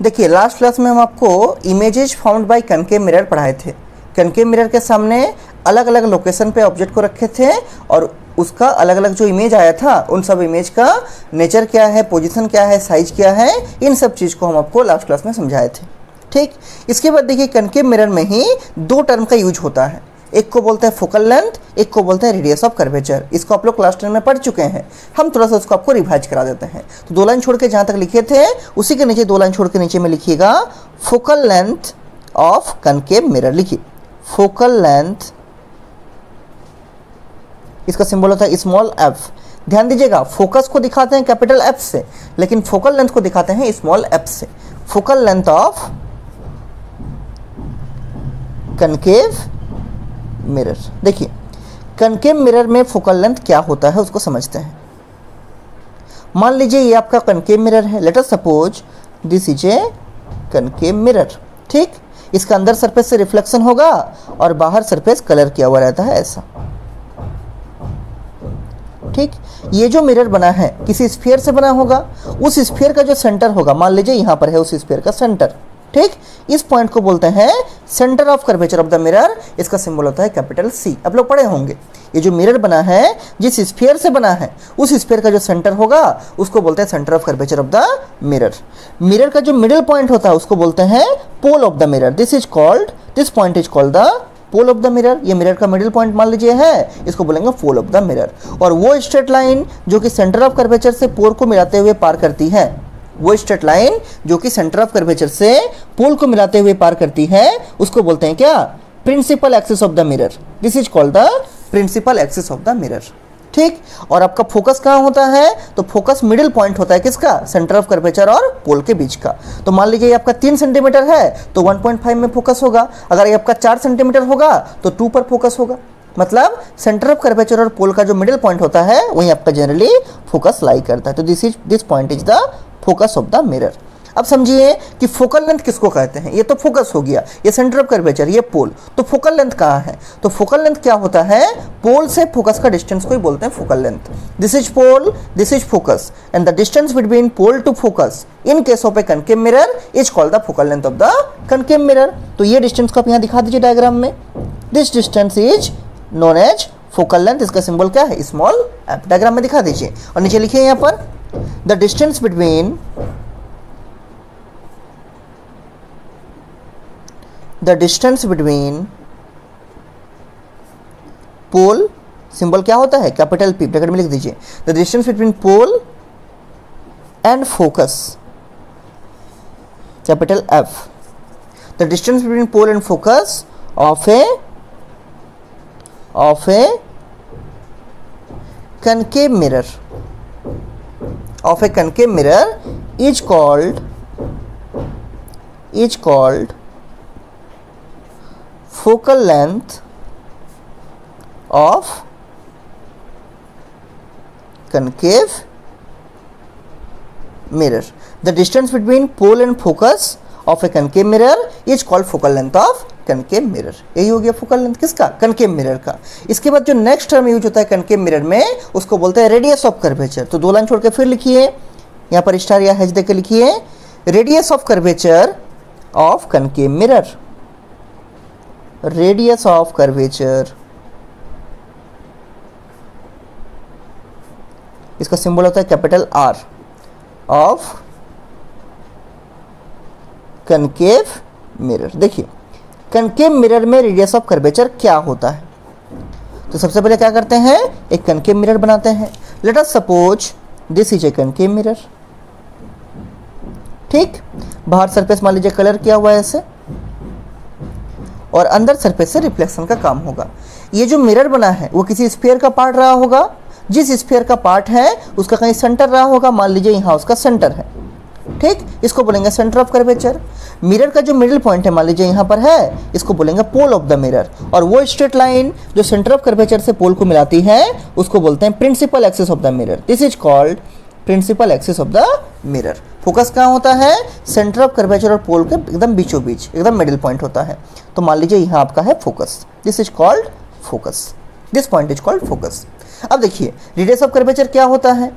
देखिए last class में हम आपको images found by concave mirror पढ़ाए थे। कनकेव मिरर के सामने अलग अलग लोकेशन पे ऑब्जेक्ट को रखे थे और उसका अलग अलग जो इमेज आया था उन सब इमेज का नेचर क्या है, पोजीशन क्या है, साइज क्या है, इन सब चीज़ को हम आपको लास्ट क्लास में समझाए थे। ठीक, इसके बाद देखिए कनकेव मिरर में ही दो टर्म का यूज होता है। एक को बोलते हैं फोकल लेंथ, एक को बोलते हैं रेडियस ऑफ कर्वेचर। इसको आप लोग क्लास 10 में पढ़ चुके हैं, हम थोड़ा सा उसको आपको रिवाइज करा देते हैं। तो दो लाइन छोड़ के जहाँ तक लिखे थे उसी के नीचे दो लाइन छोड़ के नीचे में लिखिएगा focal length of concave mirror. लिखिए फोकल लेंथ, इसका सिंबल होता है स्मॉल एफ। ध्यान दीजिएगा फोकस को दिखाते हैं कैपिटल एफ से, लेकिन फोकल लेंथ को दिखाते हैं स्मॉल एफ से। Focal length of concave mirror. देखिए कनकेव मिरर में फोकल लेंथ क्या होता है उसको समझते हैं। मान लीजिए ये आपका कनकेव मिरर है, late us suppose this is a concave mirror. ठीक, इसका अंदर सरफेस से रिफ्लेक्शन होगा और बाहर सरफेस कलर किया हुआ रहता है ऐसा। ठीक, ये जो मिरर बना है किसी स्फीयर से बना होगा, उस स्फीयर का जो सेंटर होगा, मान लीजिए यहाँ पर है उस स्फीयर का सेंटर। ठीक, इस पॉइंट को बोलते हैं centre of curvature of the mirror. इसका सिंबल होता है कैपिटल सी। आप लोग पढ़े होंगे ये जो मिरर बना है जिस स्फीयर से बना है उस स्फीयर का जो सेंटर होगा उसको बोलते हैं centre of curvature of the mirror. Mirror का जो मिडिल पॉइंट होता है उसको बोलते हैं pole of the mirror. This point is called the pole of the mirror. ये मिरर का मिडिल पॉइंट मान लीजिए है, इसको बोलेंगे पोल ऑफ द मिरर। और वो स्ट्रेट लाइन जो कि सेंटर ऑफ कर्वेचर से पोल को मिलाते हुए पार करती है, वो स्ट्रेट लाइन जो कि सेंटर ऑफ कर्वेचर से पोल को मिलाते हुए पार करती है उसको बोलते हैं क्या, principal axis of the mirror. This is called the principal axis of the mirror. ठीक, और आपका फोकस कहाँ होता है, तो फोकस मिडिल पॉइंट होता है किसका, सेंटर ऑफ कर्वेचर और पोल के बीच का। तो मान लीजिए ये आपका 3 सेंटीमीटर है तो 1.5 में फोकस होगा। अगर ये आपका 4 सेंटीमीटर होगा तो 2 पर फोकस होगा। मतलब सेंटर ऑफ कर्वेचर और पोल का जो मिडिल पॉइंट होता है वहीं आपका जनरली फोकस लाई करता है। तो this point is the focus of the mirror. अब समझिए कि फोकल लेंथ किसको कहते हैं। ये तो फोकस हो गया, ये सेंटर ऑफ कर्वेचर, ये पोल। तो फोकल लेंथ कहाँ है, तो फोकल लेंथ क्या होता है, पोल से फोकस का डिस्टेंस को ही बोलते हैं focal length. This is pole, this is focus, and the distance between pole to focus in case of a concave mirror is called the focal length of the concave mirror. तो ये distance को आप यहाँ दिखा दीजिए diagram में। This distance is known as focal length. इसका symbol क्या है, स्मॉल एफ। डायग्राम में दिखा दीजिए और नीचे लिखिए यहाँ पर the distance between pole, symbol क्या होता है कैपिटल पी, ब्रैकेट में लिख दीजिए। The distance between pole and focus capital F. The distance between pole and focus of a concave mirror is called focal length of concave mirror. The distance between pole and focus of a concave mirror is called focal length of concave mirror. यही हो गया focal length किसका, concave mirror का। इसके बाद जो next term use होता है कनकेव मिरर में उसको बोलते हैं रेडियस ऑफ कर्वेचर। तो दो लाइन छोड़ के फिर लिखिए, यहाँ पर स्टार या हैच देके लिखिए radius of curvature of concave mirror. Radius of curvature, इसका सिंबल होता है capital R, of concave mirror. देखिए कनकेव मिरर में रेडियस ऑफ कर्वेचर क्या होता है, तो सबसे पहले क्या करते हैं, एक कनकेव मिरर बनाते हैं। Late us suppose this is a concave mirror. ठीक, बाहर सरफेस मान लीजिए कलर किया हुआ है ऐसे, और अंदर सरफेस से रिफ्लेक्शन का काम होगा। ये जो मिरर बना है वो किसी स्फीयर का पार्ट रहा होगा, जिस स्फीयर का पार्ट है उसका कहीं सेंटर रहा होगा, मान लीजिए यहाँ उसका सेंटर है। ठीक, इसको बोलेंगे सेंटर ऑफ कर्वेचर। मिरर का जो मिडिल पॉइंट है मान लीजिए यहाँ पर है, इसको बोलेंगे पोल ऑफ द मिरर। और वो स्ट्रेट लाइन जो सेंटर ऑफ कर्वेचर से पोल को मिलाती है उसको बोलते हैं principal axis of the mirror. This is called principal axis of the mirror. Focus कहाँ होता है, सेंटर ऑफ कर्वेचर और पोल के एकदम बीचों बीच, एकदम मिडिल पॉइंट होता है। तो मान लीजिए यहाँ आपका है focus, this is called focus, this point is called focus. अब देखिए रेडियस ऑफ कर्वेचर क्या होता है,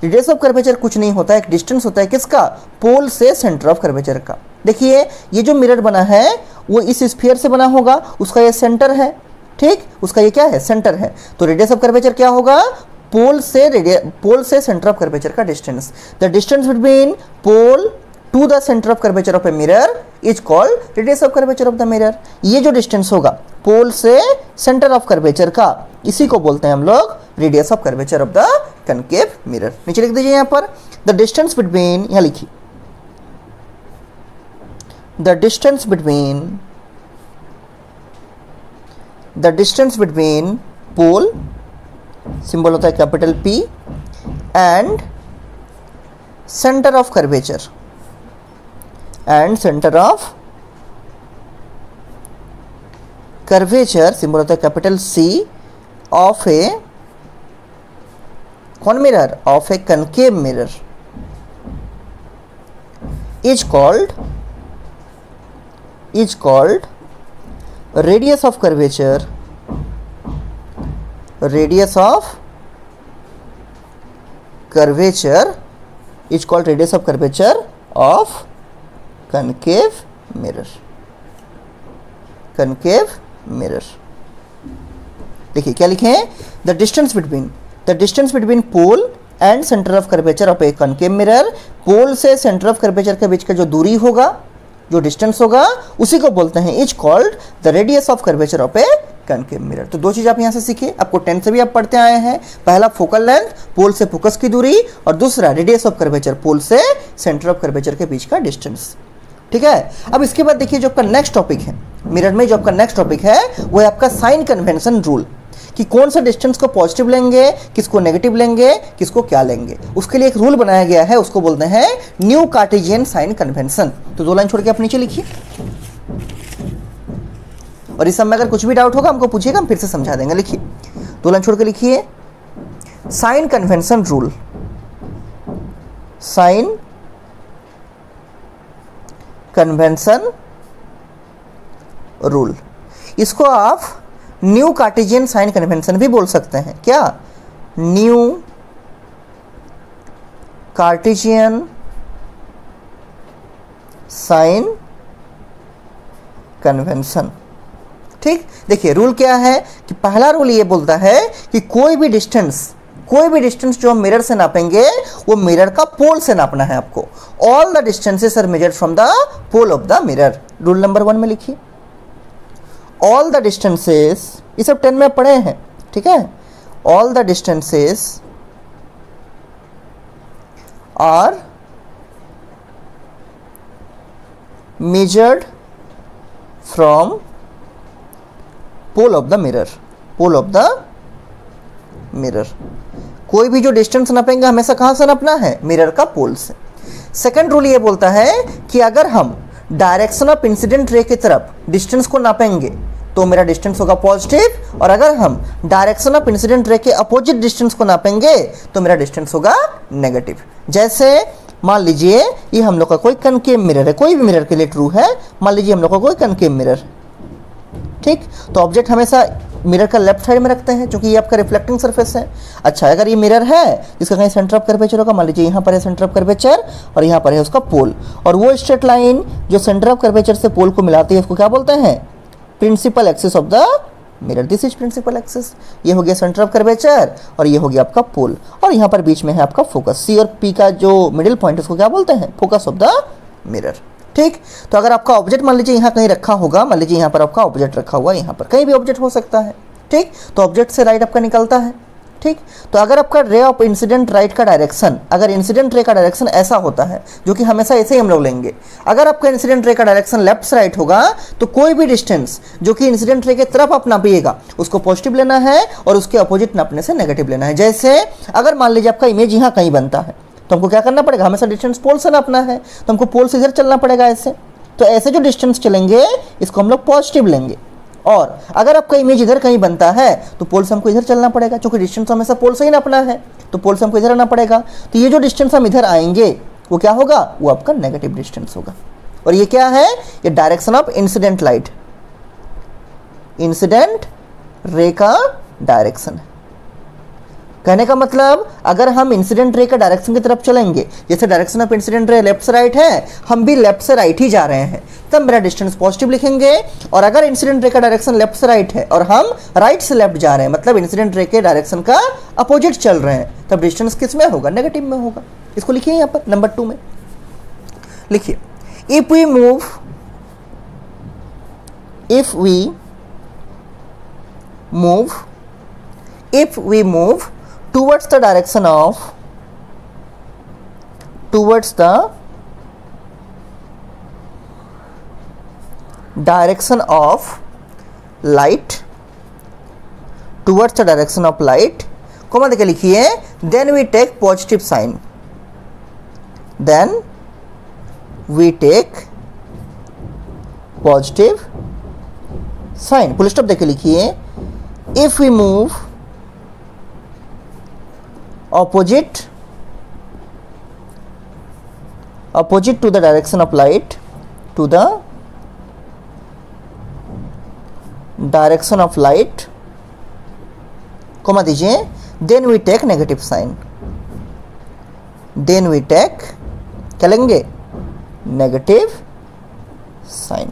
रेडियस ऑफ कर्वेचर कुछ नहीं होता है, एक डिस्टेंस होता है किसका, पोल से सेंटर ऑफ कर्वेचर का। देखिए ये जो मिरर बना है वो इस स्फीयर से बना होगा, उसका ये सेंटर है, ठीक, उसका ये क्या है, सेंटर है। तो रेडियस ऑफ कर्वेचर क्या होगा, पोल से सेंटर ऑफ कर्वेचर का distance. The distance between pole to the centre of curvature of a mirror is called radius of curvature of the mirror. ये जो डिस्टेंस होगा पोल से सेंटर ऑफ कर्वेचर का, इसी को बोलते हैं हम लोग radius of curvature of the concave mirror. नीचे लिख दीजिए यहाँ पर द डिस्टेंस बिटवीन, यहाँ लिखिए the distance between pole, symbol होता है capital P, and centre of curvature, symbol होता है कैपिटल C, ऑफ ए कौन mirror, of a concave mirror, is called radius of curvature is called radius of curvature of concave mirror। देखिए क्या लिखे हैं, the distance between pole and centre of curvature of a concave mirror. Pole से centre of curvature के बीच का जो दूरी होगा, जो डिस्टेंस होगा, उसी को बोलते हैं is called the radius of curvature of a concave mirror. तो दो चीज आप यहां से सीखे, आपको 10th से भी आप पढ़ते आए हैं। पहला फोकल लेंथ, पोल से फोकस की दूरी, और दूसरा रेडियस ऑफ कर्वेचर, पोल से सेंटर ऑफ कर्वेचर के बीच का डिस्टेंस। ठीक है, अब इसके बाद देखिए जो आपका नेक्स्ट टॉपिक है मिरर में, जो आपका नेक्स्ट टॉपिक है वो है आपका साइन कन्वेंशन रूल, कि कौन सा डिस्टेंस को पॉजिटिव लेंगे, किसको नेगेटिव लेंगे, किसको क्या लेंगे। उसके लिए एक रूल बनाया गया है, उसको बोलते हैं न्यू कार्टेशियन साइन कन्वेंशन। तो 2 लाइन छोड़ के आप नीचे लिखिए, और इस सब में अगर कुछ भी डाउट होगा हमको पूछिएगा, हम फिर से समझा देंगे। लिखिए 2 लाइन छोड़ के लिखिए, sign convention rule, sign convention rule, इसको आप न्यू कार्टेशियन साइन कन्वेंशन भी बोल सकते हैं। क्या, न्यू कार्टेशियन साइन कन्वेंशन। ठीक, देखिए रूल क्या है कि पहला रूल ये बोलता है कि कोई भी डिस्टेंस जो हम मिरर से नापेंगे वो मिरर का पोल से नापना है आपको। All the distances are measured from the pole of the mirror. Rule number 1 में लिखिए, ऑल द डिस्टेंसेस, ये सब 10 में पढ़े हैं, ठीक है। All the distances are measured from pole of the mirror, pole of the mirror। कोई भी जो डिस्टेंस नापेंगे हमेशा कहां से नापना है, मिरर का पोल से। सेकंड रूल ये बोलता है कि अगर हम डायरेक्शन ऑफ इंसिडेंट रे की तरफ डिस्टेंस को नापेंगे तो मेरा डिस्टेंस होगा पॉजिटिव, और अगर हम डायरेक्शन ऑफ इंसिडेंट रे के अपोजिट डिस्टेंस को नापेंगे तो मेरा डिस्टेंस होगा नेगेटिव। जैसे मान लीजिए ये हम लोग का कोई कनकेव मिरर है, कोई भी मिरर के लिए ट्रू है। मान लीजिए हम लोग का कोई कनकेव मिरर, ठीक, तो ऑब्जेक्ट हमेशा मिरर का लेफ्ट साइड में रखते हैं क्योंकि ये आपका रिफ्लेक्टिंग सरफेस है। अच्छा, अगर ये मिरर है जिसका कहीं सेंटर ऑफ कर्वेचर होगा, मान लीजिए यहाँ पर है सेंटर ऑफ कर्वेचर और यहाँ पर है उसका पोल, और वो स्ट्रेट लाइन जो सेंटर ऑफ कर्वेचर से पोल को मिलाती है उसको क्या बोलते हैं, principal axis of the mirror. This is principal axis. ये हो गया सेंटर ऑफ कर्वेचर और ये हो गया आपका पोल, और यहाँ पर बीच में है आपका फोकस। सी और पी का जो मिडिल पॉइंट है उसको क्या बोलते हैं, फोकस ऑफ द मिरर। ठीक, तो अगर आपका ऑब्जेक्ट मान लीजिए यहाँ कहीं रखा होगा, मान लीजिए यहाँ पर आपका ऑब्जेक्ट रखा हुआ है, यहाँ पर कहीं भी ऑब्जेक्ट हो सकता है, ठीक, तो ऑब्जेक्ट से लाइट आपका निकलता है। ठीक, तो अगर आपका रे ऑफ इंसिडेंट राइट का डायरेक्शन, अगर इंसिडेंट रे का डायरेक्शन ऐसा होता है जो कि हमेशा ऐसे ही हम लोग लेंगे, अगर आपका इंसिडेंट रे का डायरेक्शन लेफ्ट से राइट होगा तो कोई भी डिस्टेंस जो कि इंसिडेंट रे के तरफ आप नापिएगा उसको पॉजिटिव लेना है और उसके अपोजिट नापने से नेगेटिव लेना है। जैसे अगर मान लीजिए आपका इमेज यहाँ कहीं बनता है तो हमको क्या करना पड़ेगा, हमेशा डिस्टेंस पोल से नापना है, तो हमको पोल से इधर चलना पड़ेगा ऐसे। तो ऐसे जो डिस्टेंस चलेंगे इसको हम लोग पॉजिटिव लेंगे। और अगर आपका इमेज इधर कहीं बनता है तो पोल से हमको इधर चलना पड़ेगा, क्योंकि डिस्टेंस हमेशा पोल से ही नापना है, तो पोल से हमको इधर आना पड़ेगा। तो ये जो डिस्टेंस हम इधर आएंगे वो क्या होगा, वो आपका नेगेटिव डिस्टेंस होगा। और ये क्या है, ये direction of incident light, incident ray का डायरेक्शन है। कहने का मतलब अगर हम इंसिडेंट रे का डायरेक्शन की तरफ चलेंगे, जैसे direction of incident ray left से राइट है, हम भी लेफ्ट से राइट ही जा रहे हैं, तब मेरा डिस्टेंस पॉजिटिव लिखेंगे। और अगर इंसिडेंट रे का डायरेक्शन लेफ्ट से राइट है और हम राइट से लेफ्ट जा रहे हैं, मतलब इंसिडेंट रे के डायरेक्शन का अपोजिट चल रहे हैं, तब डिस्टेंस किस में होगा? नेगेटिव में होगा। इसको लिखिए यहाँ पर नंबर 2 में लिखिए, if we move towards the direction of light, comma देके लिखिए, then we take positive sign, full stop देके लिखिए, if we move opposite to the direction of light, comma दीजिए, then we take negative sign, क्या लेंगे? Negative sign.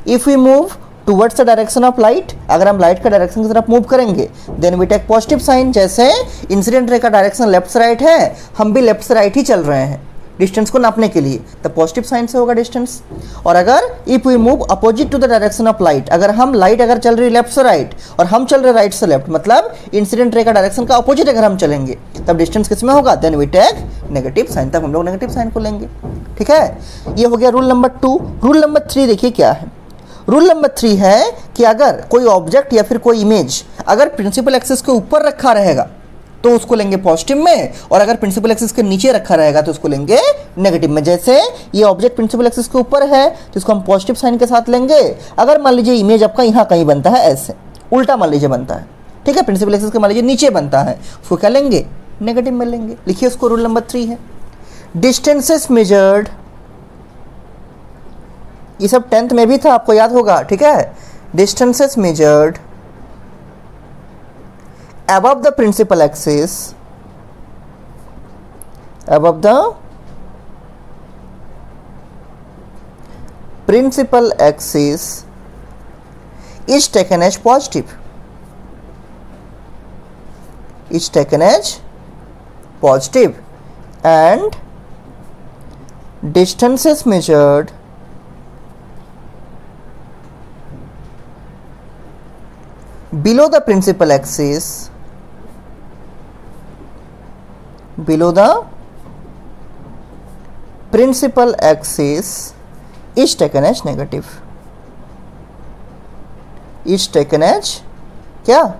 If we move towards the direction of light, अगर हम light का direction की तरफ मूव करेंगे, then we take positive sign. जैसे इंसिडेंट रे का डायरेक्शन लेफ्ट से राइट है, हम भी लेफ्ट से राइट ही चल रहे हैं डिस्टेंस को नापने के लिए, तो पॉजिटिव साइन से होगा डिस्टेंस। और अगर if we move opposite to the direction of light, अगर हम लाइट अगर चल रही लेफ्ट से राइट और हम चल रहे राइट से लेफ्ट, मतलब इंसिडेंट रे का डायरेक्शन का अपोजिट अगर हम चलेंगे, तब डिस्टेंस किस में होगा? Then we take negative sign, तब हम लोग नेगेटिव साइन को लेंगे। ठीक है, ये हो गया रूल नंबर 2। रूल नंबर 3 देखिए क्या है। रूल नंबर 3 है कि अगर कोई ऑब्जेक्ट या फिर कोई इमेज अगर प्रिंसिपल एक्सिस के ऊपर रखा रहेगा तो उसको लेंगे पॉजिटिव में, और अगर प्रिंसिपल एक्सिस के नीचे रखा रहेगा तो उसको लेंगे नेगेटिव में। जैसे ये ऑब्जेक्ट प्रिंसिपल एक्सिस के ऊपर है तो इसको हम पॉजिटिव साइन के साथ लेंगे। अगर मान लीजिए इमेज आपका यहाँ कहीं बनता है, ऐसे उल्टा मान लीजिए बनता है, ठीक है, प्रिंसिपल एक्सिस के मान लीजिए नीचे बनता है, उसको क्या लेंगे? नेगेटिव में लेंगे। लिखिए उसको, रूल नंबर 3 है, डिस्टेंसेस मेजर्ड, ये सब 10th में भी था, आपको याद होगा, ठीक है। Distances measured above the principal axis, is taken as positive, and distances measured below the principal axis is taken as negative, क्या?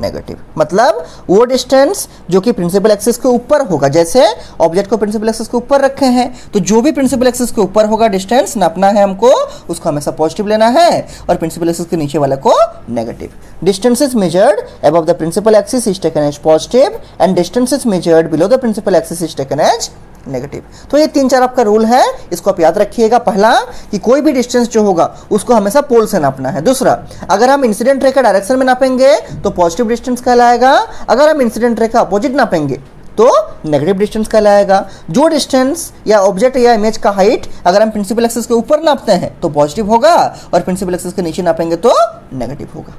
नेगेटिव। मतलब वो डिस्टेंस जो कि प्रिंसिपल एक्सिस के ऊपर होगा, जैसे ऑब्जेक्ट को प्रिंसिपल एक्सिस के ऊपर रखे हैं, तो जो भी प्रिंसिपल एक्सिस के ऊपर होगा डिस्टेंस नापना है हमको, उसको हमेशा पॉजिटिव लेना है, और प्रिंसिपल एक्सिस के नीचे वाले को negative. Distances measured above the principal axis is taken as positive, and distances measured below the principal axis is taken as negative. तो ये 3-4 आपका रूल है, इसको आप याद रखिएगा। पहला कि कोई भी डिस्टेंस जो होगा उसको हमेशा पोल से नापना है। दूसरा, अगर हम इंसिडेंट रे का डायरेक्शन में नापेंगे तो पॉजिटिव डिस्टेंस कहलाएगा, अगर हम इंसिडेंट रे का अपोजिट नापेंगे तो नेगेटिव डिस्टेंस कहलाएगा। जो डिस्टेंस या ऑब्जेक्ट या इमेज का हाइट अगर हम प्रिंसिपल एक्सिस के ऊपर नापते हैं तो पॉजिटिव होगा, और प्रिंसिपल एक्सिस के नीचे नापेंगे तो नेगेटिव होगा।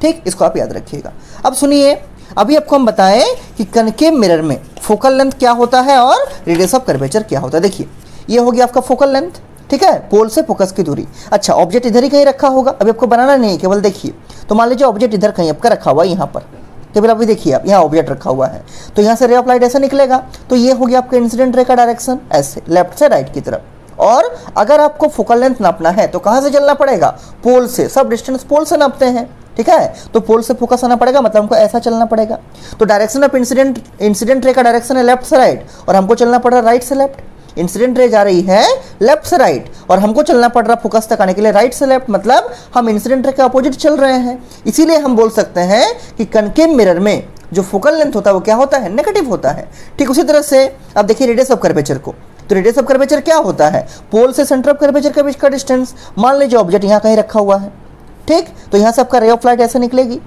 ठीक, इसको आप याद रखिएगा। अब सुनिए, अभी आपको हम बताएं कि कनकेव मिरर में फोकल लेंथ क्या होता है और रेडियस ऑफ कर्वेचर क्या होता है। देखिए, ये हो गया आपका फोकल लेंथ, ठीक है, पोल से फोकस की दूरी। अच्छा, ऑब्जेक्ट इधर ही कहीं रखा होगा, अभी आपको बनाना नहीं है, केवल देखिए। तो मान लीजिए ऑब्जेक्ट इधर कहीं आपका रखा हुआ है, यहाँ पर केवल अभी देखिए, आप यहाँ ऑब्जेक्ट रखा हुआ है, तो यहाँ से रे ऑफ लाइट ऐसा निकलेगा, तो ये हो गया आपका इंसिडेंट रे का डायरेक्शन, ऐसे लेफ्ट से राइट की तरफ। और अगर आपको फोकल लेंथ नापना है तो कहाँ से चलना पड़ेगा? पोल से। सब डिस्टेंस पोल से नापते हैं, ठीक है, तो पोल से फोकस आना पड़ेगा, मतलब हमको ऐसा चलना पड़ेगा। तो डायरेक्शन ऑफ इंसिडेंट रे का डायरेक्शन है लेफ्ट से राइट, और हमको चलना पड़ रहा है राइट से लेफ्ट। इंसिडेंट रे जा रही है लेफ्ट से राइट, और हमको चलना पड़ रहा फोकस तक आने के लिए राइट से लेफ्ट, मतलब हम इंसिडेंट रे के अपोजिट चल रहे हैं। इसीलिए हम बोल सकते हैं कि कनकेव मिरर में जो फोकल लेंथ होता है वो क्या होता है? नेगेटिव होता है। ठीक उसी तरह से अब देखिए रेडियस ऑफ कर्वेचर को, तो रेडियस ऑफ कर्वेचर क्या होता है? पोल से सेंटर ऑफ कर्वेचर के बीच का डिस्टेंस। मान लीजिए ऑब्जेक्ट यहाँ कहीं रखा हुआ है, ठीक, तो यहाँ से आपका रे ऑफ लाइट ऐसे निकलेगी,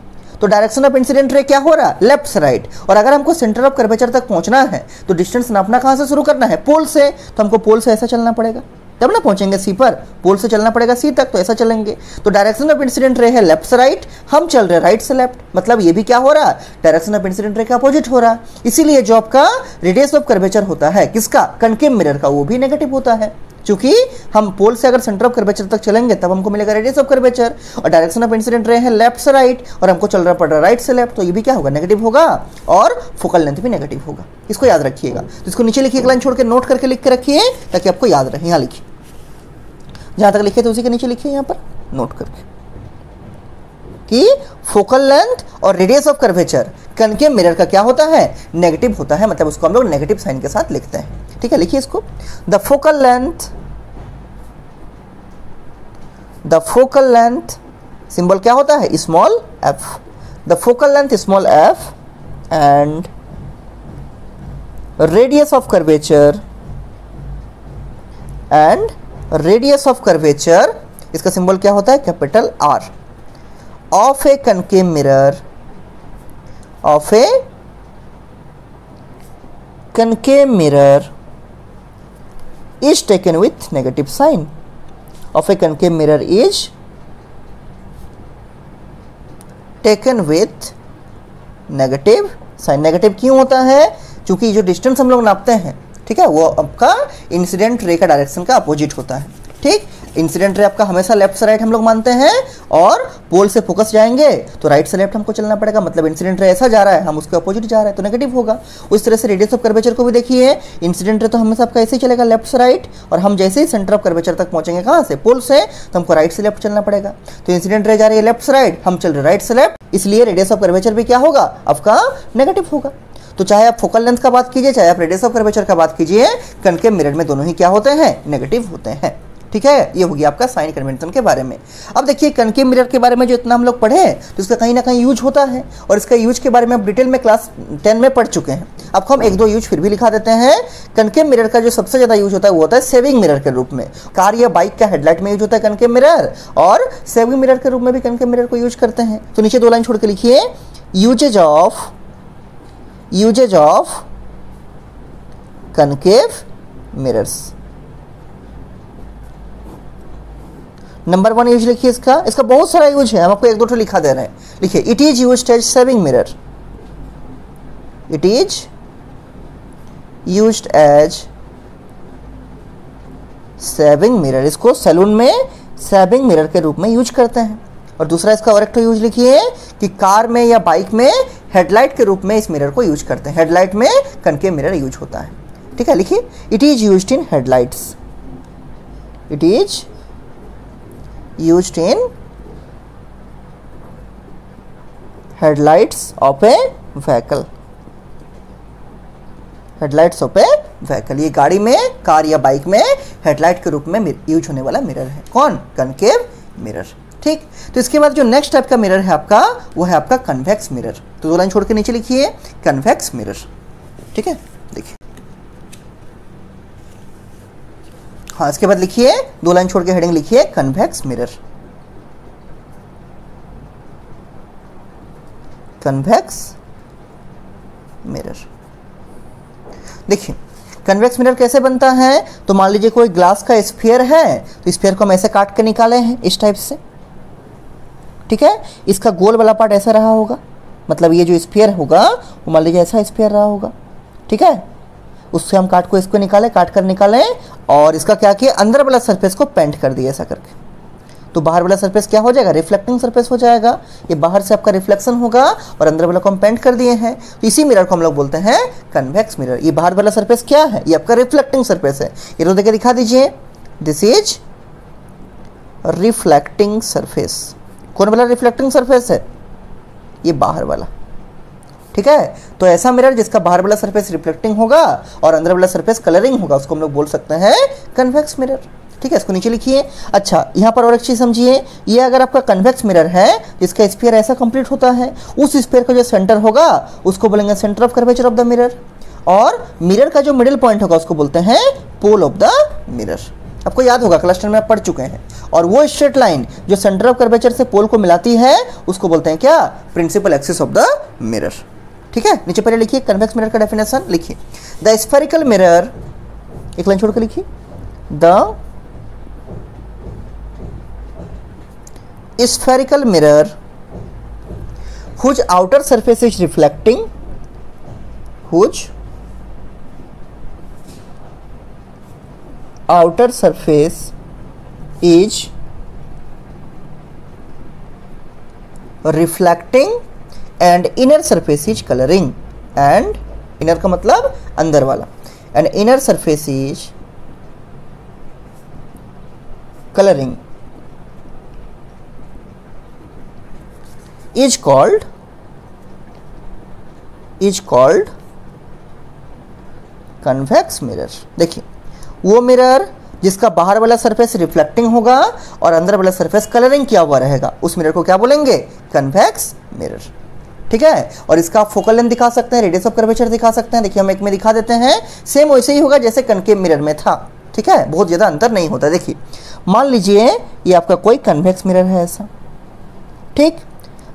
तो डायरेक्शन ऑफ इंसिडेंट रे क्या हो रहा है, लेफ्ट से राइट। और अगर हमको सेंटर ऑफ कर्वेचर तक पहुंचना है तो डिस्टेंस नापना कहां से शुरू करना है, पोल से। तो हमको पोल से ऐसा चलना पड़ेगा, तब ना पहुंचेंगे सी पर, पोल से चलना पड़ेगा सी तक, तो ऐसा चलेंगे। तो डायरेक्शन ऑफ इंसिडेंट रे है लेफ्ट से राइट, हम चल रहे राइट से लेफ्ट, मतलब ये भी क्या हो रहा है, डायरेक्शन ऑफ इंसिडेंट रे का अपोजिट हो रहा है। इसीलिए जो आपका रेडियस ऑफ कर्वेचर होता है किसका, कनकेव मिरर का, वो भी नेगेटिव होता है, क्योंकि हम पोल से अगर सेंटर ऑफ कर्वेचर तक चलेंगे तब हमको मिलेगा रेडियस ऑफ कर्वेचर, और डायरेक्शन ऑफ इंसिडेंट रे है लेफ्ट से राइट और हमको चल रहा पड़ रहा राइट से लेफ्ट, तो ये भी क्या होगा, नेगेटिव होगा, और फोकल लेंथ भी नेगेटिव होगा। इसको याद रखिएगा। तो इसको नीचे लिखिए, एक लाइन छोड़ के नोट करके लिख के रखिए ताकि आपको याद रहे। यहाँ लिखिए, जहां तक लिखे तो उसी के नीचे लिखिए यहाँ पर नोट करके कि फोकल लेंथ और radius of curvature concave mirror का क्या होता है, नेगेटिव होता है, मतलब उसको हम लोग नेगेटिव साइन के साथ लिखते हैं। ठीक है, लिखिए इसको, द फोकल लेंथ सिंबल क्या होता है, small F, the focal length small F and radius of curvature radius of curvature, इसका सिंबल क्या होता है, capital R, of a concave mirror, is taken with negative sign, of a concave mirror is taken with negative sign. Negative क्यों होता है, क्योंकि जो distance हम लोग नापते हैं, ठीक है, वो आपका इंसिडेंट रे का डायरेक्शन का अपोजिट होता है। ठीक, इंसिडेंट रे आपका हमेशा लेफ्ट से राइट हम लोग मानते हैं, और पोल से फोकस जाएंगे तो राइट से लेफ्ट हमको चलना पड़ेगा, मतलब इंसिडेंट रे ऐसा जा रहा है, हम उसके अपोजिट जा रहे हैं तो नेगेटिव होगा। उस तरह से रेडियस ऑफ कर्वेचर को भी देखिए, इंसिडेंट रे तो हमेशा आपका ऐसे ही चलेगा लेफ्ट से राइट, और हम जैसे ही सेंटर ऑफ कर्वेचर तक पहुंचेंगे कहाँ से, पोल से, तो हमको राइट से लेफ्ट चलना पड़ेगा। तो इंसिडेंट रे जा रही है लेफ्ट से राइट, हम चल रहे राइट से लेफ्ट, इसलिए रेडियस ऑफ कर्वेचर भी क्या होगा, आपका नेगेटिव होगा। तो चाहे आप फोकल लेंथ का बात कीजिए, चाहे आप रेडियस ऑफ कर्वेचर का बात कीजिए, कनकेव मिरर में दोनों ही क्या होते हैं, नेगेटिव होते हैं। ठीक है, ये हो गया आपका साइन कन्वेंशन के बारे में। अब देखिए कनकेव मिरर के बारे में जो इतना हम लोग पढ़े तो इसका कहीं ना कहीं यूज होता है, और इसका यूज के बारे में आप डिटेल में क्लास 10 में पढ़ चुके हैं। आपको हम एक दो यूज फिर भी लिखा देते हैं। कनकेव मिरर का जो सबसे ज़्यादा यूज होता है वो होता है सेविंग मिरर के रूप में। कार या बाइक का हेडलाइट में यूज होता है कनकेव मिरर, और सेविंग मिरर के रूप में भी कनकेव मिरर को यूज करते हैं। तो नीचे 2 लाइन छोड़ के लिखिए, uses of concave mirrors. Number 1 use लिखिए, इसका बहुत सारा यूज है, हम आपको एक दो ठो लिखा दे रहे हैं। लिखिए, it is used as shaving mirror, it is used as shaving mirror, इसको सैलून में सेविंग मिरर के रूप में यूज करते हैं। और दूसरा इसका और एक ठो यूज लिखिए कि कार में या बाइक में हेडलाइट के रूप में इस मिरर को यूज करते हैं, हेडलाइट में कनकेव मिरर यूज होता है। ठीक है, लिखिए, it is used in headlights, it is used in headlights of a vehicle, headlights of a vehicle, ये गाड़ी में, कार या बाइक में हेडलाइट के रूप में यूज होने वाला मिरर है। कौन, कनकेव मिरर। ठीक, तो इसके बाद जो नेक्स्ट टाइप का मिरर है आपका, वो है आपका कन्वेक्स मिरर। तो 2 लाइन छोड़ के नीचे लिखिए, कन्वेक्स मिरर। ठीक है, देखिए, हाँ, इसके बाद लिखिए 2 लाइन छोड़ के हेडिंग लिखिए, कन्वेक्स मिरर, कन्वेक्स मिरर। देखिए, कन्वेक्स मिरर कैसे बनता है, तो मान लीजिए कोई ग्लास का स्फीयर है, तो स्फीयर को हम ऐसे काट के निकाले हैं इस टाइप से। ठीक है, इसका गोल वाला पार्ट ऐसा रहा होगा, मतलब ये जो स्फीयर होगा वो मान लीजिए ऐसा स्फीयर रहा होगा। ठीक है, उससे हम काट कर निकालें, और इसका क्या किया, अंदर वाला सरफेस को पेंट कर दिया ऐसा करके। तो बाहर वाला सरफेस क्या हो जाएगा, रिफ्लेक्टिंग सरफेस हो जाएगा। ये बाहर से आपका रिफ्लेक्शन होगा और अंदर वाला को हम पेंट कर दिए हैं, तो इसी मिरर को हम लोग बोलते हैं कन्वेक्स मिरर। ये बाहर वाला सरफेस क्या है, ये आपका रिफ्लेक्टिंग सरफेस है। ये तो देखिए, दिखा दीजिए, दिस इज रिफ्लेक्टिंग सरफेस। कौन वाला रिफ्लेक्टिंग सरफेस है, ये बाहर वाला। ठीक है, तो ऐसा मिरर जिसका बाहर वाला सरफेस रिफ्लेक्टिंग होगा और अंदर वाला सरफेस कलरिंग होगा, उसको हम लोग बोल सकते हैं कन्वेक्स मिरर। ठीक है, इसको नीचे लिखिए। अच्छा, यहाँ पर और एक चीज़ समझिए, ये अगर आपका कन्वेक्स मिरर है, जिसका स्फीयर ऐसा कंप्लीट होता है, उस स्फीयर का जो सेंटर होगा उसको बोलेंगे centre of curvature of the mirror, और मिरर का जो मिडिल पॉइंट होगा उसको बोलते हैं पोल ऑफ द मिरर। आपको याद होगा क्लास 10 में आप पढ़ चुके हैं। और वो स्ट्रेट लाइन जो सेंटर ऑफ कर्वेचर से पोल को मिलाती है उसको बोलते हैं क्या, principal axis of the mirror. ठीक है, नीचे पहले लिखिए कन्वेक्स मिरर का डेफिनेशन लिखिए। द स्फेरिकल मिरर, एक लाइन छोड़ के लिखिए, the spherical mirror whose outer surface is reflecting, whose outer surface is reflecting and inner surface is coloring, and inner का मतलब अंदर वाला, and inner surface is coloring is called convex mirror. देखिए वो मिरर जिसका बाहर वाला सरफेस रिफ्लेक्टिंग होगा और अंदर वाला सरफेस कलरिंग किया हुआ रहेगा, उस मिरर को क्या बोलेंगे, कन्वेक्स मिरर। ठीक है, और इसका फोकल लेंथ दिखा सकते हैं, रेडियस ऑफ कर्वेचर दिखा सकते हैं। देखिए हम एक में दिखा देते हैं, सेम वैसे ही होगा जैसे कनकेव मिरर में था। ठीक है, बहुत ज़्यादा अंतर नहीं होता। देखिए मान लीजिए ये आपका कोई कन्वेक्स मिरर है ऐसा, ठीक,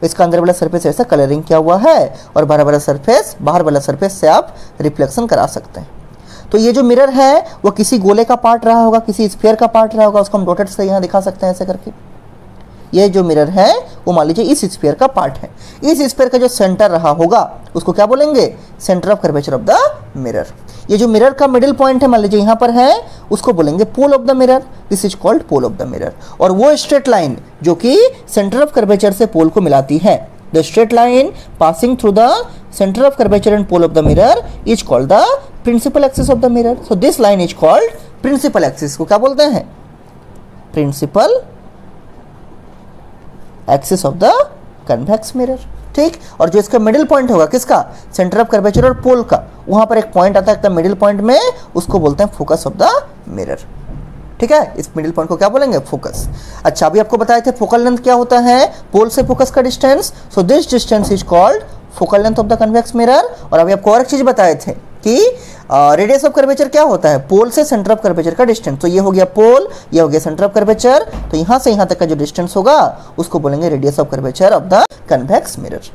इसका अंदर वाला सरफेस ऐसा कलरिंग किया हुआ है और बाहर वाला सरफेस से आप रिफ्लेक्शन करा सकते हैं। तो ये जो मिरर है वो किसी गोले का पार्ट रहा होगा, किसी स्फीयर का पार्ट रहा होगा, उसको हम डॉटेड से यहाँ दिखा सकते हैं ऐसे करके। ये जो मिरर है वो मान लीजिए इस स्फीयर का पार्ट है, इस स्फीयर का जो सेंटर रहा होगा उसको क्या बोलेंगे, centre of curvature of the mirror. ये जो मिरर का मिडिल पॉइंट है मान लीजिए यहाँ पर है, उसको बोलेंगे pole of the mirror, this is called pole of the mirror. और वो स्ट्रेट लाइन जो कि सेंटर ऑफ कर्वेचर से पोल को मिलाती है, the straight line passing through the centre of curvature and pole of the mirror is called the principal axis of the mirror. So this line is called principal axis, को क्या बोलते हैं, principal axis of the convex mirror. ठीक, और जो इसका middle point होगा किसका, सेंटर ऑफ कर्वेचर और पोल का, वहां पर एक पॉइंट आता है मिडिल पॉइंट में, उसको बोलते हैं फोकस ऑफ द मिरर। ठीक है, इस मिडिल पॉइंट को क्या बोलेंगे, फोकस। अच्छा, अभी आपको बताए थे फोकल लेंथ क्या होता है, पोल से फोकस का distance. So this distance is called focal length of the convex mirror. और अभी आपको और एक चीज बताए थे कि रेडियस ऑफ कर्वेचर क्या होता है, पोल से सेंटर ऑफ कर्वेचर का डिस्टेंस। तो ये हो गया पोल, ये हो गया सेंटर ऑफ कर्वेचर, तो यहां से यहां तक का जो डिस्टेंस होगा उसको बोलेंगे radius of curvature of the convex mirror.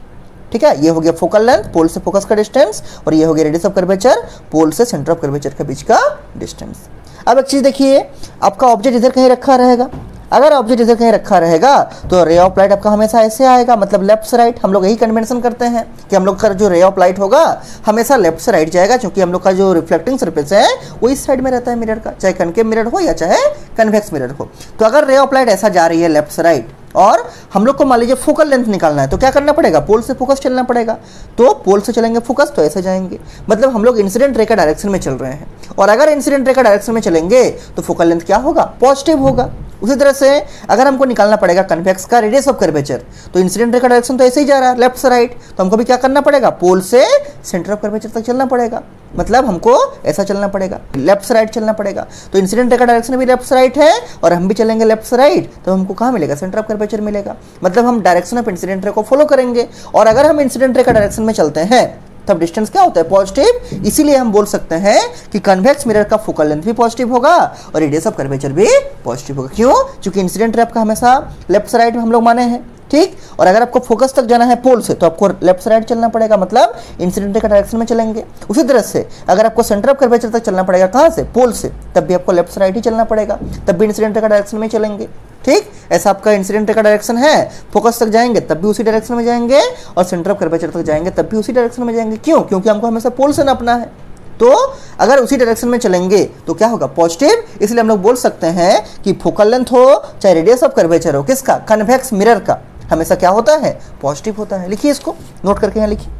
ठीक है, ये हो गया फोकल लेंथ, पोल से फोकस का डिस्टेंस, और ये हो गया रेडियस ऑफ कर्वेचर, पोल से सेंटर ऑफ कर्वेचर के बीच का डिस्टेंस। अब एक चीज देखिए, आपका ऑब्जेक्ट इधर कहीं रखा रहेगा, अगर ऑब्जेक्ट इधर कहीं रखा रहेगा तो रे ऑफ लाइट आपका हमेशा ऐसे आएगा, मतलब लेफ्ट से राइट। हम लोग यही कन्वेंशन करते हैं कि हम लोग का जो रे ऑफ लाइट होगा हमेशा लेफ्ट से राइट जाएगा, क्योंकि हम लोग का जो रिफ्लेक्टिंग सरफेस है वो इस साइड में रहता है मिरर का, चाहे कनकेव मिरर हो या चाहे कन्वेक्स मिरर हो। तो अगर रे ऑफ लाइट ऐसा जा रही है लेफ्ट से राइट और हम लोग को मान लीजिए फोकल लेंथ निकालना है, तो क्या करना पड़ेगा, पोल से फोकस चलना पड़ेगा। तो पोल से चलेंगे फोकस तो ऐसे जाएंगे, मतलब हम लोग इंसिडेंट रे का डायरेक्शन में चल रहे हैं। और अगर इंसिडेंट रे का डायरेक्शन में चलेंगे तो फोकल लेंथ क्या होगा, पॉजिटिव होगा। उसी तरह से अगर हमको निकालना पड़ेगा कन्वेक्स का रेडियस ऑफ कर्वेचर, तो इंसिडेंट रे का डायरेक्शन तो ऐसे ही जा रहा है लेफ्ट से राइट, तो हमको भी क्या करना पड़ेगा, पोल से सेंटर ऑफ कर्वेचर तक चलना पड़ेगा, मतलब हमको ऐसा चलना पड़ेगा, लेफ्ट से राइट चलना पड़ेगा। तो इंसिडेंट रे का डायरेक्शन भी लेफ्ट से राइट है और हम भी चलेंगे लेफ्ट से राइट, तो हमको कहाँ मिलेगा, सेंटर ऑफ कर्वेचर मिलेगा, मतलब हम डायरेक्शन ऑफ इंसिडेंट रे को फॉलो करेंगे। और अगर हम इंसिडेंट रे का डायरेक्शन में चलते हैं तब डिस्टेंस क्या होता है, पॉजिटिव। इसीलिए हम बोल सकते हैं कि कन्वेक्स मिरर का फोकल लेंथ भी पॉजिटिव होगा और रेडियस ऑफ कर्वेचर भी पॉजिटिव होगा। क्यों, क्योंकि इंसिडेंट रे आपका हमेशा लेफ्ट से राइट में हम लोग माने हैं। ठीक, और अगर आपको फोकस तक जाना है पोल से तो आपको लेफ्ट से राइट चलना पड़ेगा, मतलब इंसिडेंट रे का डायरेक्शन में चलेंगे। उसी तरह से अगर आपको सेंटर ऑफ कर्वेचर तक चलना पड़ेगा, कहाँ से, पोल से, तब भी आपको लेफ्ट से राइट ही चलना पड़ेगा, तब भी इंसिडेंट रे का डायरेक्शन में चलेंगे। ठीक, ऐसा आपका इंसिडेंट रे का डायरेक्शन है, फोकस तक जाएंगे तब भी उसी डायरेक्शन में जाएंगे और सेंटर ऑफ कर्वेचर तक जाएंगे तब भी उसी डायरेक्शन में जाएंगे। क्यों, क्योंकि हमको हमेशा पोल से नापना है। तो अगर उसी डायरेक्शन में चलेंगे तो क्या होगा, पॉजिटिव। इसलिए हम लोग बोल सकते हैं कि फोकल लेंथ हो चाहे रेडियस ऑफ कर्वेचर हो, किसका, कन्वेक्स मिरर का, हमेशा क्या होता है, पॉजिटिव होता है। लिखिए इसको, नोट करके यहाँ लिखिए।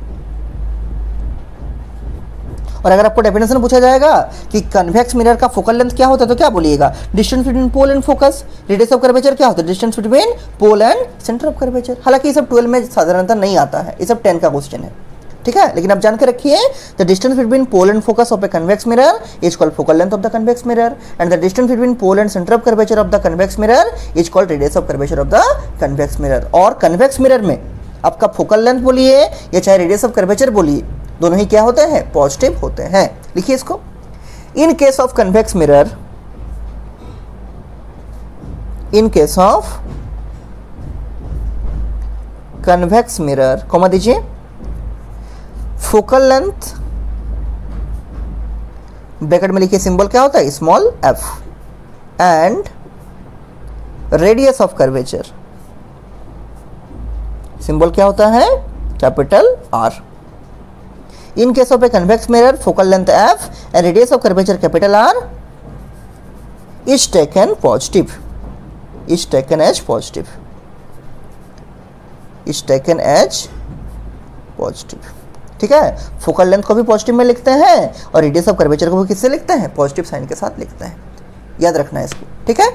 और अगर आपको डेफिनेशन पूछा जाएगा कि कन्वेक्स मिरर का फोकल लेंथ क्या होता है तो क्या बोलिएगा, distance between pole and focus. Radius of curvature क्या होता है, distance between pole and centre of curvature. हालांकि ये सब 12 में साधारणतः नहीं आता है, ये सब 10 का क्वेश्चन है। ठीक है, लेकिन आप जान के रखिए, the distance between pole and focus of a convex mirror is called focal length of the convex mirror, and the distance between pole and centre of curvature of the convex mirror is called radius of curvature of the convex mirror. और convex mirror में आपका focal length बोलिए या चाहे radius of curvature बोलिए, दोनों ही क्या होते हैं, पॉजिटिव होते हैं। लिखिए इसको, in case of convex mirror, in case of convex mirror, comma दीजिए, फोकल लेंथ, ब्रैकेट में लिखिए सिंबल क्या होता है, small f, and radius of curvature, symbol क्या होता है, capital R. In case of a convex mirror, focal length f and radius of curvature capital R is taken positive, is taken as positive, is taken as positive. ठीक है, focal length को भी positive में लिखते हैं और radius of curvature को भी किससे लिखते हैं, पॉजिटिव साइन के साथ लिखते हैं. याद रखना है इसको. ठीक है,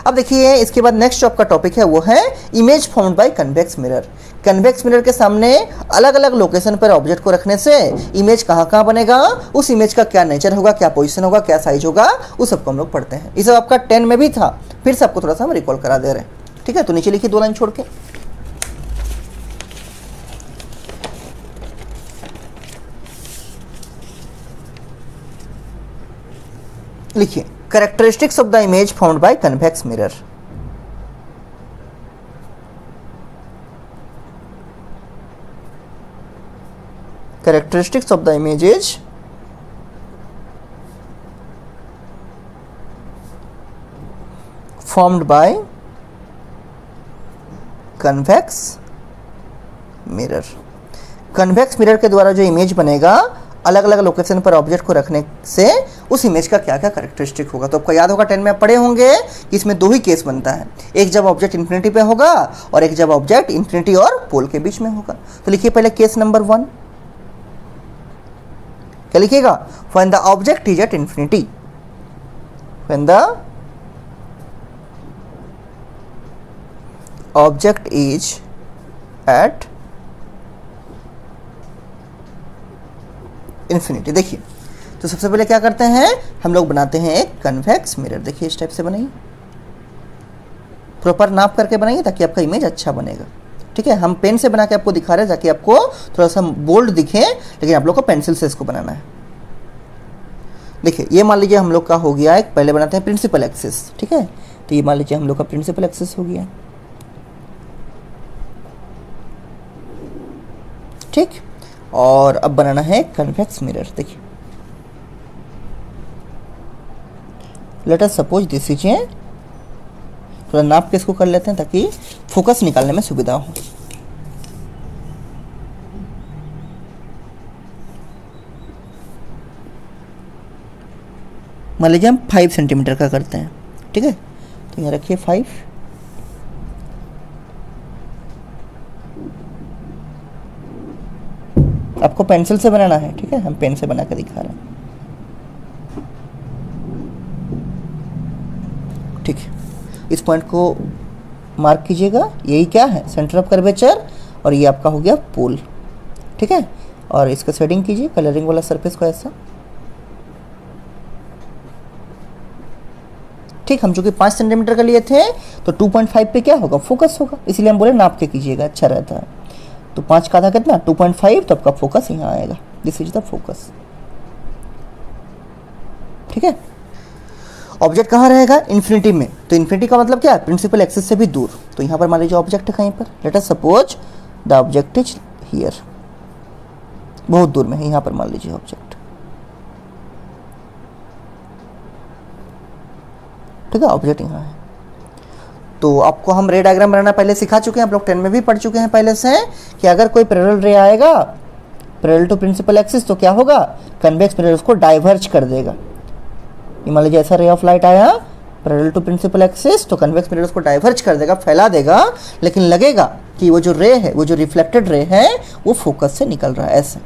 अब देखिए इसके बाद नेक्स्ट जो आपका टॉपिक है वो है image formed by convex mirror. Convex mirror के सामने अलग अलग लोकेशन पर ऑब्जेक्ट को रखने से इमेज कहाँ कहाँ बनेगा, उस इमेज का क्या नेचर होगा, क्या पोजीशन होगा, क्या साइज होगा, उस सबको हम लोग पढ़ते हैं. ये सब आपका 10 में भी था, फिर से आपको थोड़ा सा हम रिकॉल करा दे रहे हैं. ठीक है, तो नीचे लिखिए 2 लाइन छोड़ के. लिखिए characteristics of the image found by convex mirror. Characteristics of the images formed by convex mirror. Convex mirror के द्वारा जो इमेज बनेगा, अलग अलग लोकेशन पर ऑब्जेक्ट को रखने से उस इमेज का क्या क्या कैरेक्टरिस्टिक होगा. तो आपको याद होगा 10 में आप पढ़े होंगे कि इसमें 2 ही केस बनता है, एक जब ऑब्जेक्ट इन्फिनिटी पे होगा और एक जब ऑब्जेक्ट इन्फिनिटी और पोल के बीच में होगा. तो लिखिए पहले केस नंबर 1, क्या लिखिएगा, when the object is at infinity, when the object is at infinity. देखिए तो सबसे पहले क्या करते हैं, हम लोग बनाते हैं एक कन्वेक्स मिरर. देखिए इस टाइप से बनाइए, प्रॉपर नाप करके बनाइए ताकि आपका इमेज अच्छा बनेगा. ठीक है, हम पेन से बना के आपको दिखा रहे हैं ताकि आपको थोड़ा सा बोल्ड दिखे, लेकिन आप लोग को पेंसिल से इसको बनाना है. देखिए ये मान लीजिए हम लोग का हो गया एक, पहले बनाते हैं प्रिंसिपल एक्सिस. ठीक है, तो ये मान लीजिए हम लोग का प्रिंसिपल एक्सिस हो गया. ठीक, और अब बनाना है कन्वेक्स मिरर. देखिए late us suppose this is a, थोड़ा नाप के इसको कर लेते हैं ताकि फोकस निकालने में सुविधा हो. मान लीजिए हम 5 सेंटीमीटर का करते हैं. ठीक है, तो यहाँ रखिए 5. आपको पेंसिल से बनाना है. ठीक है, हम पेन से बना के दिखा रहे हैं. ठीक है, इस पॉइंट को मार्क कीजिएगा, यही क्या है, सेंटर ऑफ कर्वेचर, और ये आपका हो गया पोल. ठीक है, और इसका शेडिंग कीजिए, कलरिंग वाला सरफेस को ऐसा. ठीक, हम चूंकि 5 सेंटीमीटर का लिए थे तो 2.5 पे क्या होगा, फोकस होगा, इसलिए हम बोले नाप के कीजिएगा, अच्छा रहता है. तो 5 का आधा कितना, 2.5, तो आपका फोकस यहाँ आएगा. This is the focus. ठीक है, ऑब्जेक्ट कहाँ रहेगा, इन्फिनिटी में. तो इन्फिनिटी का मतलब क्या है, प्रिंसिपल एक्सिस से भी दूर. तो यहाँ पर मान लीजिए ऑब्जेक्ट है कहीं पर, late us suppose the object is here, बहुत दूर में है, यहाँ पर मान लीजिए ऑब्जेक्ट. ठीक है, ऑब्जेक्ट यहाँ है. तो आपको हम रे डायग्राम बनाना पहले सिखा चुके हैं, आप लोग 10 में भी पढ़ चुके हैं पहले से, कि अगर कोई पैरेलल रे आएगा पैरेलल टू प्रिंसिपल एक्सिस तो क्या होगा, कन्वेक्स मिरर उसको डाइवर्ज कर देगा. ये मान लीजिए ऐसा रे ऑफ लाइट आया पैरेलल टू प्रिंसिपल एक्सिस, तो कन्वेक्स मिरर उसको डाइवर्ज कर देगा, फैला देगा, लेकिन लगेगा कि वो जो रे है, वो जो रिफ्लेक्टेड रे है, वो फोकस से निकल रहा है. ऐसे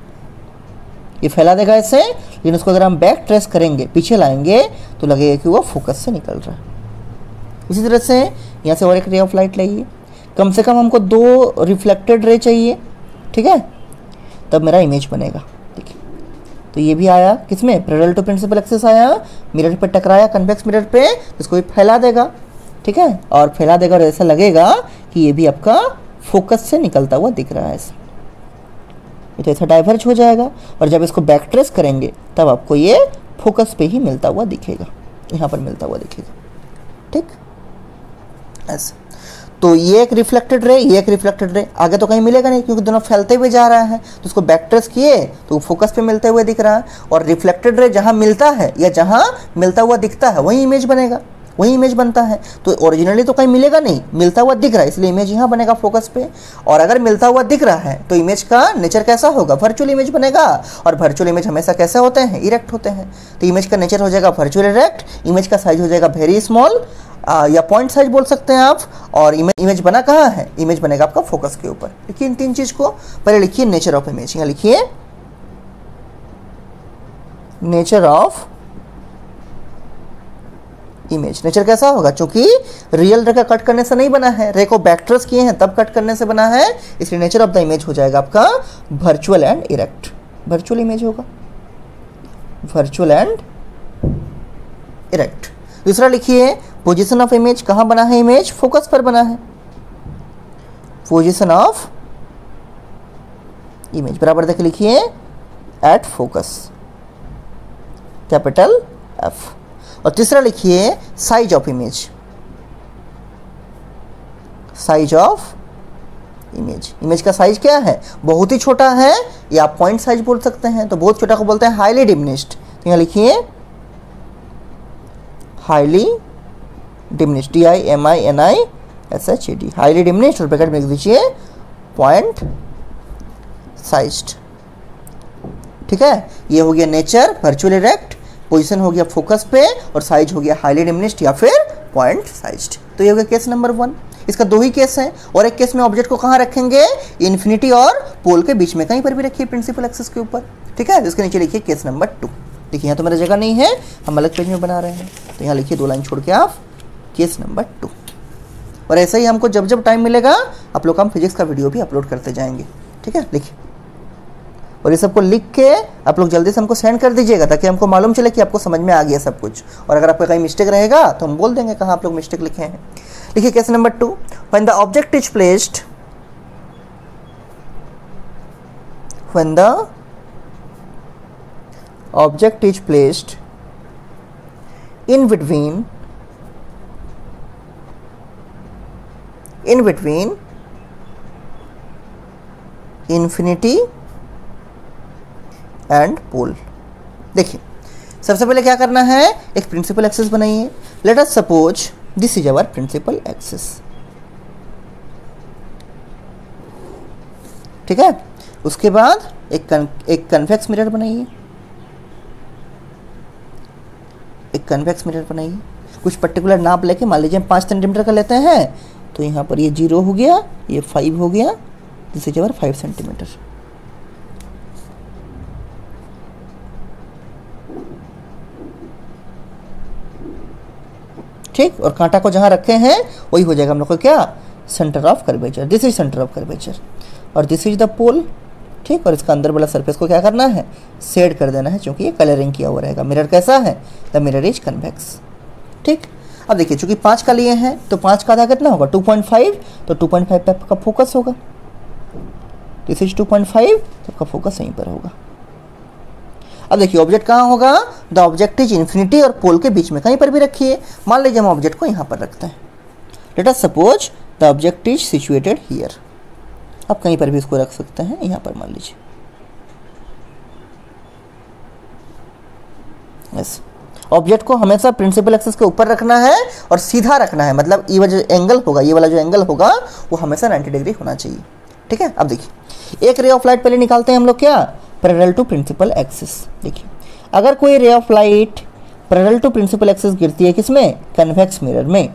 ये फैला देगा ऐसे, लेकिन उसको अगर हम बैक ट्रेस करेंगे, पीछे लाएंगे, तो लगेगा कि वो फोकस से निकल रहा है. इसी तरह से यहाँ से और एक रे ऑफ लाइट लाइए, कम से कम हमको 2 रिफ्लेक्टेड रे चाहिए. ठीक है, तब मेरा इमेज बनेगा. देखिए तो ये भी आया किसमें, पैरेलल टू प्रिंसिपल एक्सिस आया, मिरर पे टकराया, कन्वेक्स मिरर पे, इसको भी फैला देगा. ठीक है, और फैला देगा और ऐसा लगेगा कि ये भी आपका फोकस से निकलता हुआ दिख रहा है. ऐसा ये तो ऐसा डाइवर्ज हो जाएगा, और जब इसको बैक ट्रेस करेंगे तब आपको ये फोकस पे ही मिलता हुआ दिखेगा, यहाँ पर मिलता हुआ दिखेगा. ठीक, ऐसे। तो ये एक रिफ्लेक्टेड रे, ये एक रिफ्लेक्टेड रे, आगे तो कहीं मिलेगा नहीं क्योंकि दोनों फैलते हुए जा रहा है, तो उसको बैक ट्रेस किए तो फोकस पे मिलते हुए दिख रहा है। और रिफ्लेक्टेड रे जहाँ मिलता है या जहाँ मिलता हुआ दिखता है वही इमेज बनेगा, वही इमेज बनता है। तो ओरिजिनली तो कहीं मिलेगा नहीं, मिलता हुआ दिख रहा है इसलिए इमेज यहाँ बनेगा फोकस पे। और अगर मिलता हुआ दिख रहा है तो इमेज का नेचर कैसा होगा, वर्चुअल इमेज बनेगा। और वर्चुअल इमेज हमेशा कैसे होते हैं, इरेक्ट होते हैं। तो इमेज का नेचर हो जाएगा वर्चुअल इरेक्ट, इमेज का साइज हो जाएगा वेरी स्मॉल या पॉइंट साइज बोल सकते हैं आप। और इमेज बना कहाँ है, इमेज बनेगा आपका फोकस के ऊपर। लिखिए इन तीन चीज को, पहले लिखिए नेचर ऑफ इमेज, यहाँ लिखिए नेचर ऑफ इमेज। नेचर कैसा होगा, चूंकि रियल रे का कट करने से नहीं बना है, रे को बैक ट्रेस किए हैं तब कट करने से बना है, इसलिए नेचर ऑफ द इमेज हो जाएगा आपका virtual and erect. Virtual image होगा, वर्चुअल एंड इरेक्ट। दूसरा लिखिए पोजीशन ऑफ इमेज, कहां बना है इमेज, फोकस पर बना है। पोजीशन ऑफ इमेज बराबर देख लिखिए एट फोकस, कैपिटल एफ। और तीसरा लिखिए size of image, size of image. Image का साइज क्या है, बहुत ही छोटा है या आप पॉइंट साइज बोल सकते हैं। तो बहुत छोटा को बोलते हैं हाईली डिमिनिश्ड। तो यहाँ लिखिए highly diminished, DIMINISHED, highly diminished. और ब्रैकेट में लिख दीजिए पॉइंट साइज्ड। ठीक है, ये हो गया नेचर वर्चुअल इरेक्ट, पोजीशन हो गया फोकस पे, और साइज हो गया हाईली डिमिनिश्ड या फिर पॉइंट साइज्ड। तो ये हो गया केस नंबर 1। इसका दो ही केस है, और एक केस में ऑब्जेक्ट को कहाँ रखेंगे, इन्फिनिटी और पोल के बीच में कहीं पर भी रखिए प्रिंसिपल एक्सिस के ऊपर। ठीक है, इसके नीचे लिखिए केस नंबर 2। देखिए यहाँ तो मेरा जगह नहीं है, हम अलग पेज में बना रहे हैं, तो यहाँ लिखिए 2 लाइन छोड़ के आप केस नंबर 2। और ऐसे ही हमको जब जब टाइम मिलेगा आप लोग हम फिजिक्स का वीडियो भी अपलोड करते जाएंगे। ठीक है, लिखिए। और ये सबको लिख के आप लोग जल्दी से हमको सेंड कर दीजिएगा ताकि हमको मालूम चले कि आपको समझ में आ गया सब कुछ। और अगर आपका कहीं मिस्टेक रहेगा तो हम बोल देंगे कहाँ आप लोग मिस्टेक लिखे हैं। लिखिए case number 2, when the object is placed, when the object is placed in between infinity and pole. देखिए सबसे पहले क्या करना है, एक प्रिंसिपल एक्सिस बनाइए। Let us suppose this is our principal axis. ठीक है, उसके बाद एक कन्वेक्स मिरर बनाइए, एक कन्वेक्स मिरर बनाइए। कुछ पर्टिकुलर नाप लेके, मान लीजिए 5 सेंटीमीटर का लेते हैं, तो यहाँ पर ये 0 हो गया, ये 5 हो गया, दिस इज आवर 5 सेंटीमीटर। ठीक, और कांटा को जहाँ रखे हैं वही हो जाएगा हम लोग को क्या, centre of curvature. This is centre of curvature और दिस इज द पोल। ठीक, और इसका अंदर वाला सरफेस को क्या करना है, शेड कर देना है, क्योंकि ये कलरिंग किया हुआ रहेगा। मिरर कैसा है, द मिरर इज कन्वेक्स। ठीक, अब देखिए चूंकि 5 का लिए हैं तो 5 का आधा कितना होगा, 2.5, तो 2.5 पे आपका फोकस होगा। दिस इज 2.5, तो आपका फोकस यहीं पर होगा। अब देखिए ऑब्जेक्ट कहाँ होगा, द ऑब्जेक्ट इज इन्फिनिटी और पोल के बीच में कहीं पर भी रखिए। मान लीजिए हम ऑब्जेक्ट को यहाँ पर रखते हैं। Late us suppose the object is situated here. आप कहीं पर भी इसको रख सकते हैं, यहाँ पर मान लीजिए। यस, ऑब्जेक्ट को हमेशा प्रिंसिपल एक्सिस के ऊपर रखना है और सीधा रखना है, मतलब ये जो एंगल होगा, ये वाला जो एंगल होगा वो हमेशा 90 डिग्री होना चाहिए। ठीक है, अब देखिए एक रे ऑफ लाइट पहले निकालते हैं हम लोग क्या, पैरेलल टू प्रिंसिपल एक्सिस। देखिए अगर कोई ray of light parallel to principal axis गिरती है किसमें, कन्वेक्स मिरर में,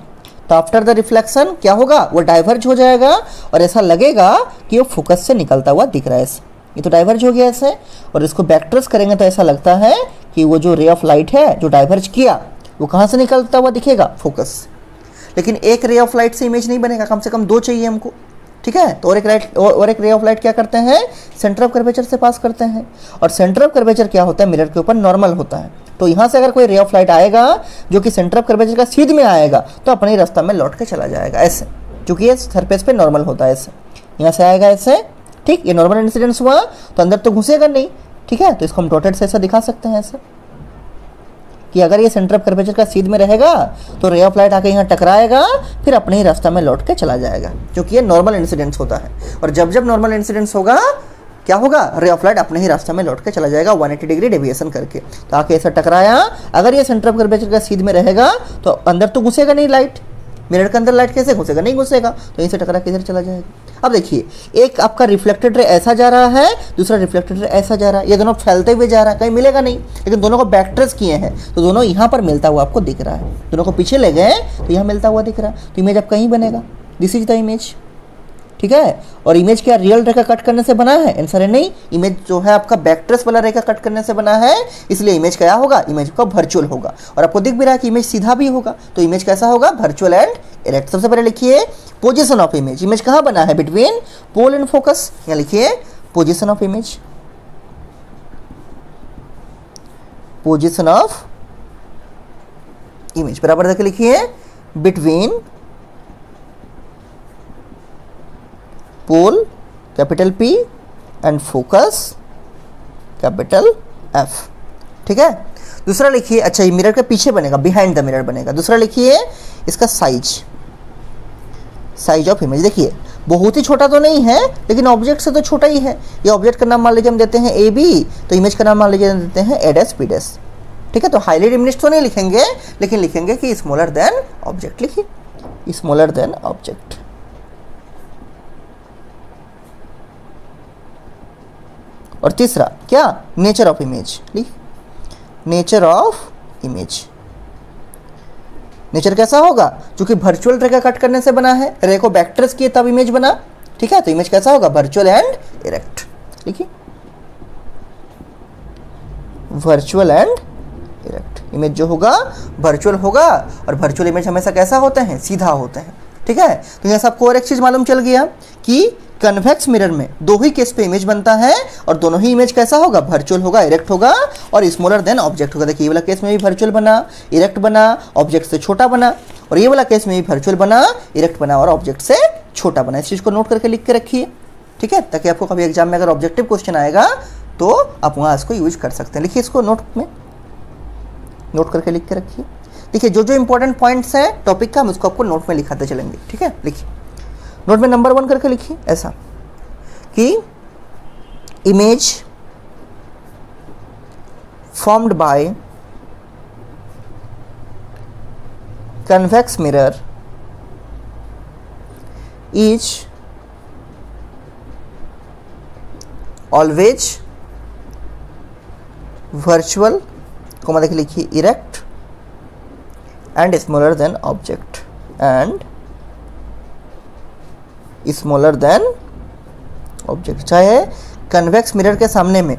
तो आफ्टर द रिफ्लेक्शन क्या होगा, वो डाइवर्ज हो जाएगा और ऐसा लगेगा कि वो फोकस से निकलता हुआ दिख रहा है। ये तो डाइवर्ज हो गया ऐसे, और इसको बैक ट्रेस करेंगे तो ऐसा लगता है कि वो जो रे ऑफ लाइट है जो डाइवर्ज किया वो कहाँ से निकलता हुआ दिखेगा, फोकस। लेकिन एक रे ऑफ लाइट से इमेज नहीं बनेगा, कम से कम 2 चाहिए हमको। ठीक है, तो और एक रे ऑफ लाइट क्या करते हैं, सेंटर ऑफ कर्वेचर से पास करते हैं। और सेंटर ऑफ कर्वेचर क्या होता है, मिरर के ऊपर नॉर्मल होता है। तो यहाँ से अगर कोई रे ऑफ लाइट आएगा जो कि सेंटर ऑफ कर्वेचर का सीध में आएगा तो अपने रास्ता में लौट के चला जाएगा ऐसे, क्योंकि ये सरफेस पे नॉर्मल होता है ऐसे। यहाँ से आएगा ऐसे, ठीक, ये नॉर्मल इंसिडेंस हुआ तो अंदर तो घुसेगा नहीं। ठीक है, तो इसको हम डॉटेड से ऐसा दिखा सकते हैं ऐसे, कि अगर ये सेंटर ऑफ कर्वेचर का सीध में रहेगा तो रे ऑफ लाइट आके यहाँ टकराएगा, फिर अपने ही रास्ता में लौट के चला जाएगा, क्योंकि ये नॉर्मल इंसिडेंस होता है। और जब जब नॉर्मल इंसिडेंस होगा क्या होगा, रे ऑफ लाइट अपने ही रास्ते में लौट के चला जाएगा 180 डिग्री डेविएशन करके। तो आके ऐसा टकराया, अगर ये सेंटर ऑफ कर्वेचर का सीध में रहेगा तो अंदर तो घुसेगा नहीं लाइट, मिरर के अंदर लाइट कैसे घुसेगा, नहीं घुसेगा, तो यहीं से टकरा के इधर चला जाएगा। अब देखिए, एक आपका रिफ्लेक्टेड रे ऐसा जा रहा है, दूसरा रिफ्लेक्टेड रे ऐसा जा रहा है, ये दोनों फैलते हुए जा रहा है, कहीं मिलेगा नहीं, लेकिन दोनों को बैक ट्रेस किए हैं तो दोनों यहाँ पर मिलता हुआ आपको दिख रहा है, दोनों को पीछे ले गए तो यहाँ मिलता हुआ दिख रहा है, तो इमेज अब कहीं बनेगा, दिस इज द इमेज, ठीक है। और इमेज क्या रियल रेखा कट करने से बना है, आंसर है नहीं, इमेज जो है आपका बैक ट्रेस वाला रेखा कट करने से बना है, इसलिए इमेज क्या होगा, इमेज का वर्चुअल होगा। और आपको दिख भी रहा है कि इमेज सीधा भी होगा, तो इमेज कैसा होगा, वर्चुअल एंड इरेक्ट। सबसे पहले लिखिए पोजीशन ऑफ इमेज, इमेज कहाँ बना है, बिटवीन पोल एंड फोकस, यहाँ लिखिए position of image, position of image बराबर देख लिखिए between pole capital P and focus capital F, ठीक है। दूसरा लिखिए, अच्छा ये मिरर के पीछे बनेगा, बिहाइंड द मिरर बनेगा। दूसरा लिखिए इसका साइज, साइज ऑफ इमेज। देखिए बहुत ही छोटा तो नहीं है, लेकिन ऑब्जेक्ट से तो छोटा ही है। ये ऑब्जेक्ट का नाम मान लीजिए हम देते हैं AB, तो इमेज का नाम मान लीजिए देते हैं A', B', ठीक है। तो हाईली डिमिनिश्ड तो नहीं लिखेंगे, लेकिन लिखेंगे कि स्मॉलर देन ऑब्जेक्ट, लिखिए स्मॉलर देन ऑब्जेक्ट। और तीसरा क्या, नेचर ऑफ इमेज, लिख नेचर ऑफ इमेज। नेचर कैसा होगा, क्योंकि वर्चुअल रेखा कट करने से बना है, रे को बैक ट्रेस किए तब इमेज बना, ठीक है। तो इमेज कैसा होगा, वर्चुअल एंड इरेक्ट, लिखिए वर्चुअल एंड इरेक्ट। इमेज जो होगा वर्चुअल होगा, और वर्चुअल इमेज हमेशा कैसा होते हैं, सीधा होते हैं, ठीक है। तो यहाँ से आपको और एक चीज मालूम चल गया कि कन्वेक्स मिरर में दो ही केस पे इमेज बनता है, और दोनों ही इमेज कैसा होगा, वर्चुअल होगा, इरेक्ट होगा और स्मॉलर देन ऑब्जेक्ट होगा। देखिए ये वाला केस में भी वर्चुअल बना, इरेक्ट बना, ऑब्जेक्ट से छोटा बना, और ये वाला केस में भी वर्चुअल बना, इरेक्ट बना और ऑब्जेक्ट से छोटा बना। इस चीज को नोट करके लिख के रखिए, ठीक है, ताकि आपको कभी एग्जाम में अगर ऑब्जेक्टिव क्वेश्चन आएगा तो आप वहाँ इसको यूज कर सकते हैं। लिखिए इसको नोट में, नोट करके लिख के रखिए। देखिए जो जो इंपॉर्टेंट पॉइंट्स हैं टॉपिक का, हम उसको आपको नोट में लिखाते चलेंगे, ठीक है। लिखिए नोट में नंबर 1 करके लिखिए ऐसा कि image formed by convex mirror is always virtual, comma देखिए लिखिए erect and smaller than object, and smaller than object. चाहे कन्वेक्स मिरर के सामने में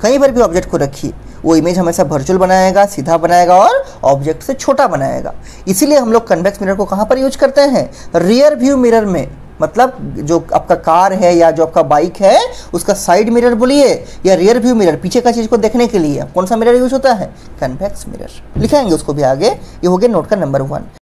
कहीं पर भी ऑब्जेक्ट को रखिए, वो इमेज हमेशा वर्चुअल बनाएगा, सीधा बनाएगा और ऑब्जेक्ट से छोटा बनाएगा। इसीलिए हम लोग कन्वेक्स मिरर को कहाँ पर यूज करते हैं, रियर व्यू मिरर में, मतलब जो आपका कार है या जो आपका बाइक है उसका साइड मिरर बोलिए या रियर व्यू मिरर, पीछे का चीज को देखने के लिए कौन सा मिरर यूज होता है, कन्वेक्स मिरर। लिखाएंगे उसको भी आगे। ये हो गया नोट का नंबर 1।